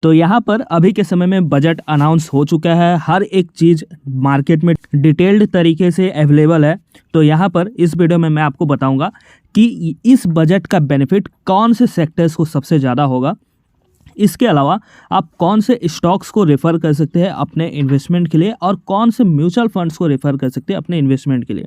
तो यहाँ पर अभी के समय में बजट अनाउंस हो चुका है, हर एक चीज़ मार्केट में डिटेल्ड तरीके से अवेलेबल है। तो यहाँ पर इस वीडियो में मैं आपको बताऊंगा कि इस बजट का बेनिफिट कौन से सेक्टर्स को सबसे ज़्यादा होगा। इसके अलावा आप कौन से स्टॉक्स को रेफ़र कर सकते हैं अपने इन्वेस्टमेंट के लिए और कौन से म्यूचुअल फंड्स को रेफ़र कर सकते हैं अपने इन्वेस्टमेंट के लिए।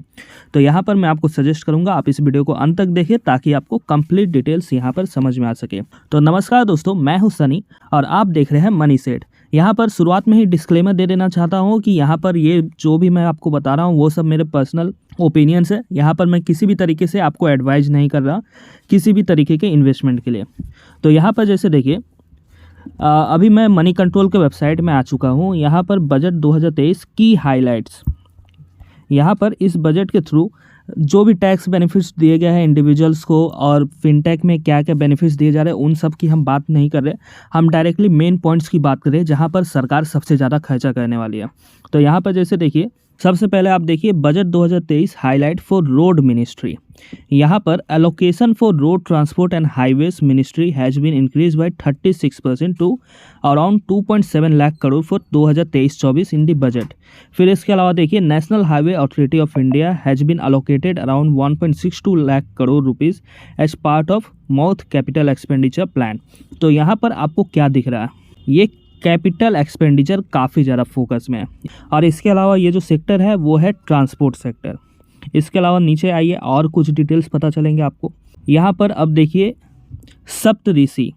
तो यहाँ पर मैं आपको सजेस्ट करूँगा आप इस वीडियो को अंत तक देखें ताकि आपको कंप्लीट डिटेल्स यहाँ पर समझ में आ सके। तो नमस्कार दोस्तों, मैं हूँ सनी और आप देख रहे हैं मनी सेट। यहाँ पर शुरुआत में ही डिस्क्लेमर दे देना चाहता हूँ कि यहाँ पर ये जो भी मैं आपको बता रहा हूँ वो सब मेरे पर्सनल ओपिनियंस है। यहाँ पर मैं किसी भी तरीके से आपको एडवाइज नहीं कर रहा किसी भी तरीके के इन्वेस्टमेंट के लिए। तो यहाँ पर जैसे देखिए अभी मैं मनी कंट्रोल के वेबसाइट में आ चुका हूँ। यहाँ पर बजट 2023 की हाइलाइट्स, यहाँ पर इस बजट के थ्रू जो भी टैक्स बेनिफिट्स दिए गए हैं इंडिविजुअल्स को और फिनटेक में क्या क्या बेनिफिट्स दिए जा रहे हैं उन सब की हम बात नहीं कर रहे, हम डायरेक्टली मेन पॉइंट्स की बात कर रहे हैं जहाँ पर सरकार सबसे ज़्यादा खर्चा करने वाली है। तो यहाँ पर जैसे देखिए सबसे पहले आप देखिए budget 2023 highlight for road ministry. यहाँ पर allocation for road transport and highways ministry has been increase by 36% to around 2.7 lakh crore for 2023-24 in the budget. फिर इसके अलावा देखिए national highway authority of India has been allocated around 1.62 lakh crore rupees as part of mouth capital expenditure plan. तो यहाँ पर आपको क्या दिख रहा है, ये कैपिटल एक्सपेंडिचर काफ़ी ज़्यादा फोकस में है। और इसके अलावा ये जो सेक्टर है वो है ट्रांसपोर्ट सेक्टर। इसके अलावा नीचे आइए और कुछ डिटेल्स पता चलेंगे आपको। यहाँ पर अब देखिए सप्तऋषि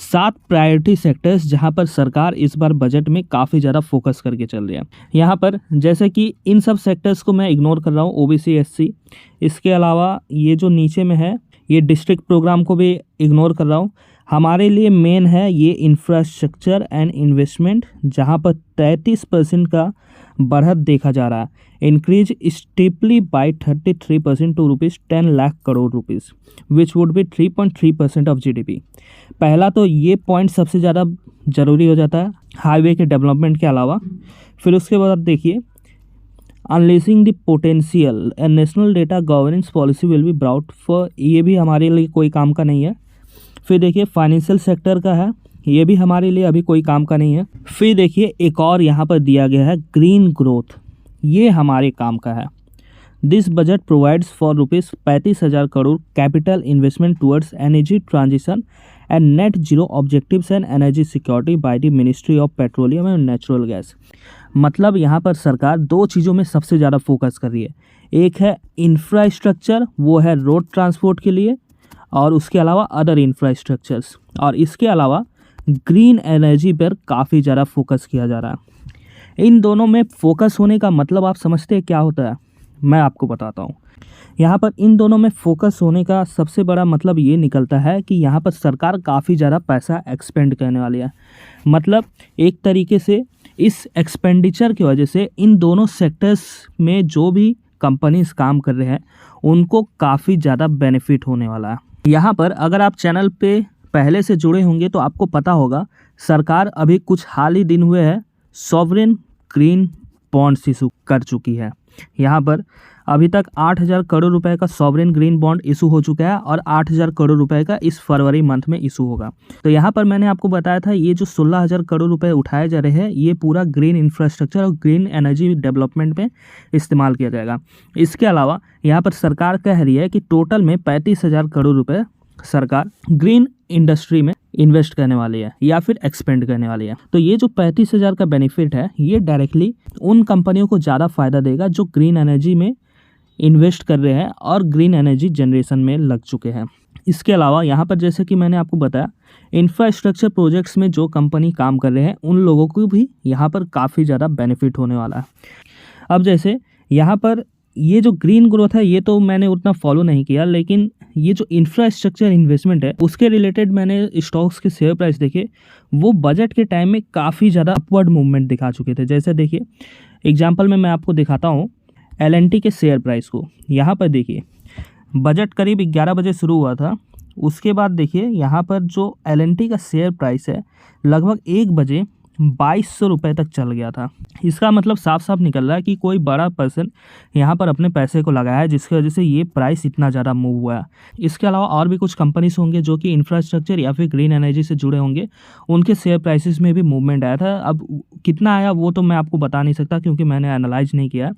7 प्रायोरिटी सेक्टर्स जहाँ पर सरकार इस बार बजट में काफ़ी ज़्यादा फोकस करके चल रही है। यहाँ पर जैसे कि इन सब सेक्टर्स को मैं इग्नोर कर रहा हूँ, ओबीसी एससी। इसके अलावा ये जो नीचे में है ये डिस्ट्रिक्ट प्रोग्राम को भी इग्नोर कर रहा हूँ। हमारे लिए मेन है ये इंफ्रास्ट्रक्चर एंड इन्वेस्टमेंट जहाँ पर 33% का बढ़त देखा जा रहा है, increase steeply by 33% to ₹10 lakh crore rupees which would be 3.3% of GDP. पहला तो ये पॉइंट सबसे ज़्यादा ज़रूरी हो जाता है हाईवे के डेवलपमेंट के अलावा। फिर उसके बाद देखिए unleashing the potential and national data governance policy will be brought for, ये भी हमारे लिए कोई काम का नहीं है। फिर देखिए फाइनेंशियल सेक्टर का है, ये भी हमारे लिए अभी कोई काम का नहीं है। फिर देखिए एक और यहाँ पर दिया गया है ग्रीन ग्रोथ, ये हमारे काम का है। This budget provides for ₹35,000 crore capital investment towards energy transition and net zero objectives and energy security by the ministry of petroleum and natural gas. मतलब यहाँ पर सरकार दो चीज़ों में सबसे ज़्यादा फोकस कर रही है, एक है इंफ्रास्ट्रक्चर, वो है रोड ट्रांसपोर्ट के लिए, और उसके अलावा अदर इंफ्रास्ट्रक्चर्स, और इसके अलावा ग्रीन एनर्जी पर काफ़ी ज़्यादा फोकस किया जा रहा है। इन दोनों में फोकस होने का मतलब आप समझते हैं क्या होता है, मैं आपको बताता हूँ। यहाँ पर इन दोनों में फोकस होने का सबसे बड़ा मतलब ये निकलता है कि यहाँ पर सरकार काफ़ी ज़्यादा पैसा एक्सपेंड करने वाली है। मतलब एक तरीके से इस एक्सपेंडिचर की वजह से इन दोनों सेक्टर्स में जो भी कंपनीज काम कर रहे हैं उनको काफ़ी ज़्यादा बेनिफिट होने वाला है। यहाँ पर अगर आप चैनल पे पहले से जुड़े होंगे तो आपको पता होगा सरकार अभी कुछ हाल ही दिन हुए हैं सॉवरेन ग्रीन बॉन्ड्स इशू कर चुकी है। यहाँ पर अभी तक 8,000 करोड़ रुपए का सॉवरेन ग्रीन बॉन्ड इशू हो चुका है और 8,000 करोड़ रुपए का इस फरवरी मंथ में इशू होगा। तो यहाँ पर मैंने आपको बताया था ये जो 16,000 करोड़ रुपए उठाए जा रहे हैं ये पूरा ग्रीन इंफ्रास्ट्रक्चर और ग्रीन एनर्जी डेवलपमेंट में इस्तेमाल किया जाएगा। इसके अलावा यहाँ पर सरकार कह रही है कि टोटल में 35,000 करोड़ रुपये सरकार ग्रीन इंडस्ट्री में इन्वेस्ट करने वाली है या फिर एक्सपेंड करने वाली है। तो ये जो 35,000 का बेनिफिट है ये डायरेक्टली उन कंपनियों को ज़्यादा फायदा देगा जो ग्रीन एनर्जी में इन्वेस्ट कर रहे हैं और ग्रीन एनर्जी जनरेशन में लग चुके हैं। इसके अलावा यहाँ पर जैसे कि मैंने आपको बताया इंफ्रास्ट्रक्चर प्रोजेक्ट्स में जो कंपनी काम कर रहे हैं उन लोगों को भी यहाँ पर काफ़ी ज़्यादा बेनिफिट होने वाला है। अब जैसे यहाँ पर ये जो ग्रीन ग्रोथ है ये तो मैंने उतना फॉलो नहीं किया, लेकिन ये जो इंफ्रास्ट्रक्चर इन्वेस्टमेंट है उसके रिलेटेड मैंने स्टॉक्स के शेयर प्राइस देखे, वो बजट के टाइम में काफ़ी ज़्यादा अपवर्ड मूवमेंट दिखा चुके थे। जैसे देखिए एग्जांपल में मैं आपको दिखाता हूँ L&T के शेयर प्राइस को। यहाँ पर देखिए बजट करीब 11 बजे शुरू हुआ था, उसके बाद देखिए यहाँ पर जो L&T का शेयर प्राइस है लगभग 1 बजे 2200 रुपये तक चल गया था। इसका मतलब साफ साफ निकल रहा है कि कोई बड़ा पर्सन यहाँ पर अपने पैसे को लगाया है, जिसकी वजह से ये प्राइस इतना ज़्यादा मूव हुआ है। इसके अलावा और भी कुछ कंपनीज होंगे जो कि इंफ्रास्ट्रक्चर या फिर ग्रीन एनर्जी से जुड़े होंगे, उनके शेयर प्राइसेस में भी मूवमेंट आया था। अब कितना आया वो तो मैं आपको बता नहीं सकता क्योंकि मैंने एनालाइज नहीं किया,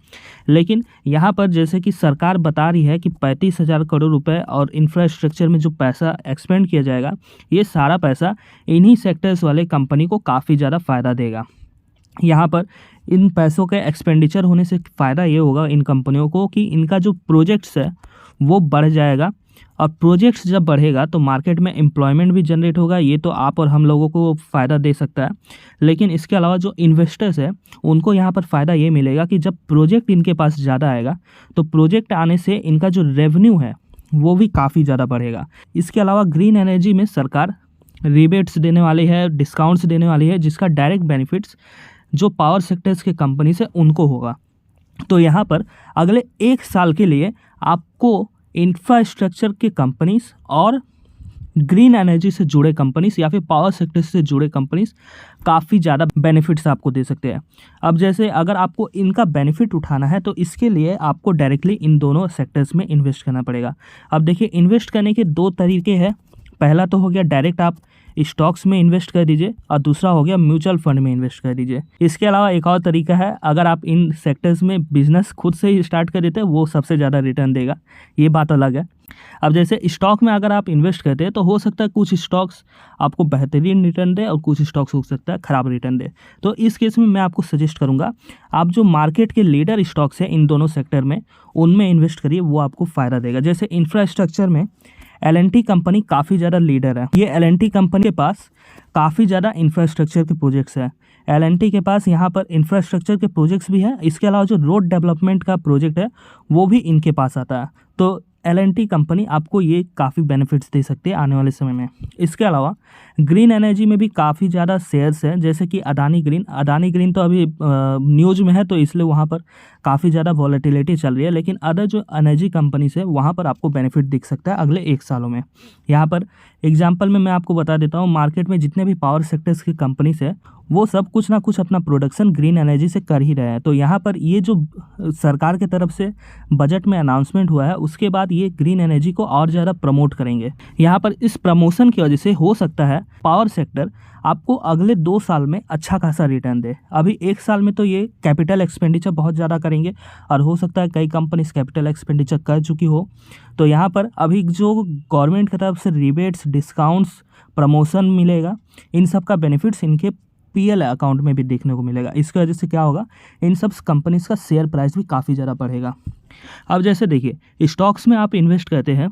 लेकिन यहाँ पर जैसे कि सरकार बता रही है कि 35,000 करोड़ रुपए और इंफ्रास्ट्रक्चर में जो पैसा एक्सपेंड किया जाएगा, ये सारा पैसा इन्हीं सेक्टर्स वाले कंपनी को काफ़ी ज़्यादा फ़ायदा देगा। यहाँ पर इन पैसों के एक्सपेंडिचर होने से फ़ायदा ये होगा इन कंपनियों को कि इनका जो प्रोजेक्ट्स है वो बढ़ जाएगा, और प्रोजेक्ट्स जब बढ़ेगा तो मार्केट में एम्प्लॉयमेंट भी जनरेट होगा। ये तो आप और हम लोगों को फ़ायदा दे सकता है, लेकिन इसके अलावा जो इन्वेस्टर्स है उनको यहाँ पर फ़ायदा ये मिलेगा कि जब प्रोजेक्ट इनके पास ज़्यादा आएगा तो प्रोजेक्ट आने से इनका जो रेवेन्यू है वो भी काफ़ी ज़्यादा बढ़ेगा। इसके अलावा ग्रीन एनर्जी में सरकार रिबेट्स देने वाली है, डिस्काउंट्स देने वाली है, जिसका डायरेक्ट बेनिफिट्स जो पावर सेक्टर्स के कंपनी से उनको होगा। तो यहाँ पर अगले 1 साल के लिए आपको इंफ्रास्ट्रक्चर के कंपनीज और ग्रीन एनर्जी से जुड़े कंपनीज या फिर पावर सेक्टर से जुड़े कंपनीज काफ़ी ज़्यादा बेनिफिट्स आपको दे सकते हैं। अब जैसे अगर आपको इनका बेनिफिट उठाना है तो इसके लिए आपको डायरेक्टली इन दोनों सेक्टर्स में इन्वेस्ट करना पड़ेगा। अब देखिए, इन्वेस्ट करने के 2 तरीके हैं। पहला तो हो गया डायरेक्ट आप स्टॉक्स में इन्वेस्ट कर दीजिए, और दूसरा हो गया म्यूचुअल फंड में इन्वेस्ट कर दीजिए। इसके अलावा एक और तरीका है, अगर आप इन सेक्टर्स में बिजनेस खुद से ही स्टार्ट कर देते हैं, वो सबसे ज़्यादा रिटर्न देगा, ये बात अलग है। अब जैसे स्टॉक में अगर आप इन्वेस्ट करते हैं तो हो सकता है कुछ स्टॉक्स आपको बेहतरीन रिटर्न दे और कुछ स्टॉक्स हो सकता है ख़राब रिटर्न दे। तो इस केस में मैं आपको सजेस्ट करूंगा आप जो मार्केट के लीडर स्टॉक्स हैं इन दोनों सेक्टर में, उनमें इन्वेस्ट करिए, वो आपको फ़ायदा देगा। जैसे इंफ्रास्ट्रक्चर में L&T कंपनी काफ़ी ज़्यादा लीडर है। ये L&T कंपनी के पास काफ़ी ज़्यादा इंफ्रास्ट्रक्चर के प्रोजेक्ट्स हैं। L&T के पास यहाँ पर इंफ्रास्ट्रक्चर के प्रोजेक्ट्स भी हैं। इसके अलावा जो रोड डेवलपमेंट का प्रोजेक्ट है वो भी इनके पास आता है। तो L&T कंपनी आपको ये काफ़ी बेनिफिट्स दे सकती है आने वाले समय में। इसके अलावा ग्रीन एनर्जी में भी काफ़ी ज़्यादा शेयर्स हैं, जैसे कि अदानी ग्रीन तो अभी न्यूज़ में है, तो इसलिए वहाँ पर काफ़ी ज़्यादा वॉलेटिलिटी चल रही है, लेकिन अदर जो एनर्जी कंपनीज है वहाँ पर आपको बेनिफिट दिख सकता है अगले 1 सालों में। यहाँ पर एग्जाम्पल में मैं आपको बता देता हूँ, मार्केट में जितने भी पावर सेक्टर्स की कंपनीज है वो सब कुछ ना कुछ अपना प्रोडक्शन ग्रीन एनर्जी से कर ही रहे हैं। तो यहाँ पर ये जो सरकार की तरफ से बजट में अनाउंसमेंट हुआ है, उसके बाद ये ग्रीन एनर्जी को और ज़्यादा प्रमोट करेंगे। यहाँ पर इस प्रमोशन की वजह से हो सकता है पावर सेक्टर आपको अगले 2 साल में अच्छा खासा रिटर्न दे। अभी 1 साल में तो ये कैपिटल एक्सपेंडिचर बहुत ज़्यादा करेंगे, और हो सकता है कई कंपनीज कैपिटल एक्सपेंडिचर कर चुकी हो। तो यहाँ पर अभी जो गवर्नमेंट की तरफ से रिबेट्स, डिस्काउंट्स, प्रमोशन मिलेगा, इन सब का बेनिफिट्स इनके PL अकाउंट में भी देखने को मिलेगा। इसकी वजह से क्या होगा, इन सब कंपनीज का शेयर प्राइस भी काफ़ी ज़्यादा बढ़ेगा। अब जैसे देखिए, स्टॉक्स में आप इन्वेस्ट करते हैं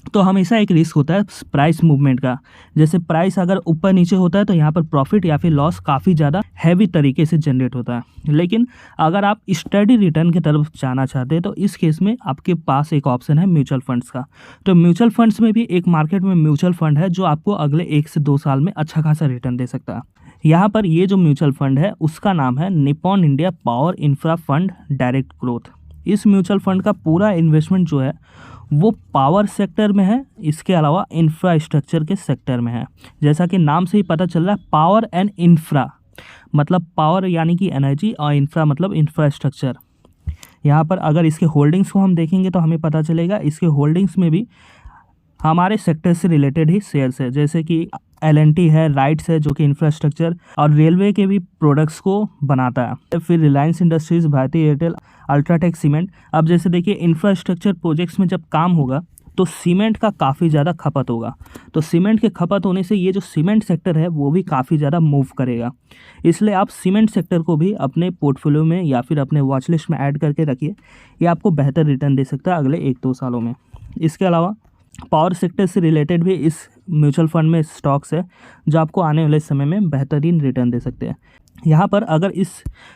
तो हमेशा एक रिस्क होता है प्राइस मूवमेंट का। जैसे प्राइस अगर ऊपर नीचे होता है तो यहाँ पर प्रॉफिट या फिर लॉस काफ़ी ज़्यादा हैवी तरीके से जनरेट होता है। लेकिन अगर आप स्टडी रिटर्न की तरफ जाना चाहते हैं तो इस केस में आपके पास एक ऑप्शन है म्यूचुअल फंड्स का। तो म्यूचुअल फंड्स में भी एक मार्केट में म्यूचुअल फंड है जो आपको अगले 1 से 2 साल में अच्छा खासा रिटर्न दे सकता है। यहाँ पर ये जो म्यूचुअल फंड है उसका नाम है Nippon India power infra fund direct growth. इस म्यूचुअल फंड का पूरा इन्वेस्टमेंट जो है वो पावर सेक्टर में है, इसके अलावा इंफ्रास्ट्रक्चर के सेक्टर में है। जैसा कि नाम से ही पता चल रहा है, पावर एंड इंफ्रा मतलब पावर यानी कि एनर्जी, और इंफ्रा मतलब इंफ्रास्ट्रक्चर। यहाँ पर अगर इसके होल्डिंग्स को हम देखेंगे तो हमें पता चलेगा इसके होल्डिंग्स में भी हमारे सेक्टर से रिलेटेड ही शेयर्स है, जैसे कि L&T है, राइट्स है जो कि इंफ्रास्ट्रक्चर और रेलवे के भी प्रोडक्ट्स को बनाता है। फिर रिलायंस इंडस्ट्रीज़, भारती एयरटेल, अल्ट्राटेक सीमेंट। अब जैसे देखिए, इंफ्रास्ट्रक्चर प्रोजेक्ट्स में जब काम होगा तो सीमेंट का काफ़ी ज़्यादा खपत होगा। तो सीमेंट के खपत होने से ये जो सीमेंट सेक्टर है वो भी काफ़ी ज़्यादा मूव करेगा। इसलिए आप सीमेंट सेक्टर को भी अपने पोर्टफोलियो में या फिर अपने वॉच लिस्ट में ऐड करके रखिए, ये आपको बेहतर रिटर्न दे सकता है अगले 1-2 सालों में। इसके अलावा पावर सेक्टर से रिलेटेड भी इस म्यूचुअल फंड में स्टॉक्स है जो आपको आने वाले समय में बेहतरीन रिटर्न दे सकते हैं। यहाँ पर अगर इस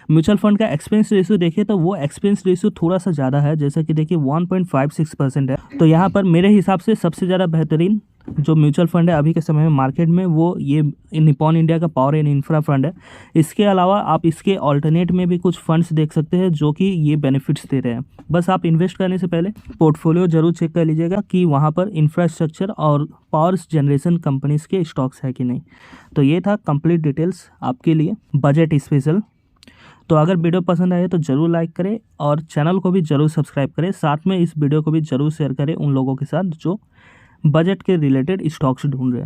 म्यूचुअल फंड का एक्सपेंस रेशियो देखें तो वो एक्सपेंस रेशियो थोड़ा सा ज़्यादा है, जैसे कि देखिए 1.56% है। तो यहाँ पर मेरे हिसाब से सबसे ज़्यादा बेहतरीन जो म्यूचुअल फंड है अभी के समय में मार्केट में, वो ये निपॉन इंडिया का पावर एंड इंफ्रा फंड है। इसके अलावा आप इसके ऑल्टरनेट में भी कुछ फंड्स देख सकते हैं जो कि ये बेनिफिट्स दे रहे हैं। बस आप इन्वेस्ट करने से पहले पोर्टफोलियो जरूर चेक कर लीजिएगा कि वहाँ पर इंफ्रास्ट्रक्चर और पावर जनरेशन कंपनीज के स्टॉक्स है कि नहीं। तो ये था कंप्लीट डिटेल्स आपके लिए बजट स्पेशल। तो अगर वीडियो पसंद आए तो ज़रूर लाइक करें और चैनल को भी ज़रूर सब्सक्राइब करें। साथ में इस वीडियो को भी ज़रूर शेयर करें उन लोगों के साथ जो बजट के रिलेटेड स्टॉक्स ढूंढ रहे हैं।